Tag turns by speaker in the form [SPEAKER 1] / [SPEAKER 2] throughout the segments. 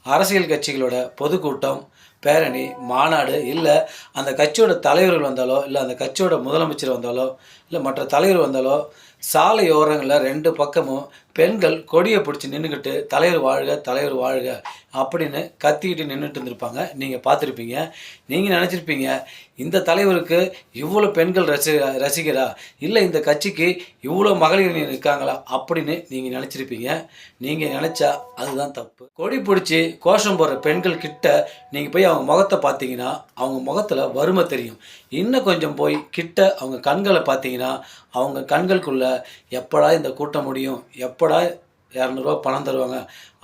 [SPEAKER 1] அரசியல் கட்சிகளோட பொதுக்கூட்டம், பேரணி, மாநாடு, இல்லை அந்த கட்சியோட தலைவர்கள் வந்தாலோ, இல்லை அந்த கட்சியோட முதலமைச்சர் வந்தாலோ, இல்லை மற்ற தலைவர் வந்தாலோ, சாலை ஓரங்களில் 2 பக்கமும் பெண்கள் கொடியை பிடிச்சி நின்றுக்கிட்டு தலைவர் வாழ்க தலைவர் வாழ்க அப்படின்னு கத்திக்கிட்டு நின்றுட்டு இருந்திருப்பாங்க. நீங்கள் பார்த்துருப்பீங்க. நீங்கள் நினச்சிருப்பீங்க, இந்த தலைவருக்கு இவ்வளோ பெண்கள் ரசிகரா, இல்லை இந்த கட்சிக்கு இவ்வளோ மகளிர் இருக்காங்களா அப்படின்னு நீங்கள் நினச்சிருப்பீங்க. நீங்கள் நினச்சா அதுதான் தப்பு. கொடி பிடிச்சி கோஷம் போடுற பெண்கள் கிட்ட நீங்கள் போய் அவங்க முகத்தை பார்த்தீங்கன்னா அவங்க முகத்தில் வறுமை தெரியும். இன்னும் கொஞ்சம் போய் கிட்ட அவங்க கண்களை பார்த்தீங்கன்னா அவங்க கண்களுக்குள்ள எப்படா இந்த கூட்டம் முடியும், எப்படா 200 ரூபா பணம் தருவாங்க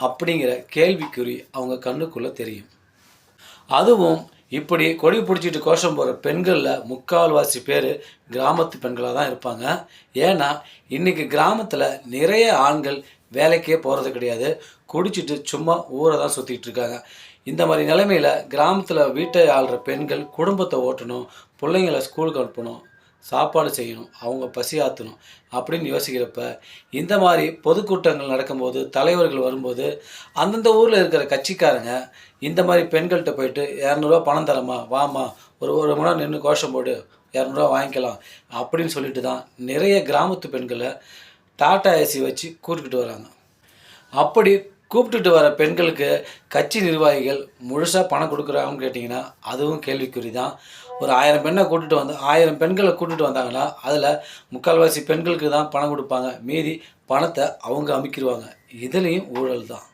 [SPEAKER 1] அப்படிங்கிற கேள்விக்குறி அவங்க கண்ணுக்குள்ளே தெரியும். அதுவும் இப்படி கொடி பிடிச்சிட்டு கோஷம் போகிற பெண்களில் 3/4 பேர் கிராமத்து பெண்களாக தான் இருப்பாங்க. ஏன்னா இன்றைக்கி கிராமத்தில் நிறைய ஆண்கள் வேலைக்கே போகிறது கிடையாது. குடிச்சிட்டு சும்மா ஊரை தான் சுற்றிட்டு இருக்காங்க. இந்த மாதிரி நிலைமையில் கிராமத்தில் வீட்டை ஆள்ற பெண்கள் குடும்பத்தை ஓட்டணும், பிள்ளைங்களை ஸ்கூலுக்கு அனுப்பணும், சாப்பாடு செய்யணும், அவங்க பசி ஆற்றணும் அப்படின்னு யோசிக்கிறப்ப இந்த மாதிரி பொதுக்கூட்டங்கள் நடக்கும்போது, தலைவர்கள் வரும்போது அந்தந்த ஊரில் இருக்கிற கட்சிக்காரங்க இந்த மாதிரி பெண்கள்கிட்ட போயிட்டு 200 ரூபா பணம் தரமா, வாமா ஒரு மணி நேரம் நின்று கோஷம் போடு, 200 ரூபா வாங்கிக்கலாம் அப்படின்னு சொல்லிட்டு தான் நிறைய கிராமத்து பெண்களை டாடா ஏசி வச்சு கூட்டிகிட்டு வராங்க. அப்படி கூப்பிட்டுட்டு வர பெண்களுக்கு கட்சி நிர்வாகிகள் முழுசாக பணம் கொடுக்குறாங்கன்னு கேட்டிங்கன்னா அதுவும் கேள்விக்குறி தான். ஒரு 1000 பெண்ணை கூட்டிகிட்டு 1000 பெண்களை கூட்டிகிட்டு வந்தாங்கன்னா அதில் 3/4 பெண்களுக்கு தான் பணம் கொடுப்பாங்க. மீதி பணத்தை அவங்க அமுக்கிடுவாங்க. இதுலேயும் ஊழல் தான்.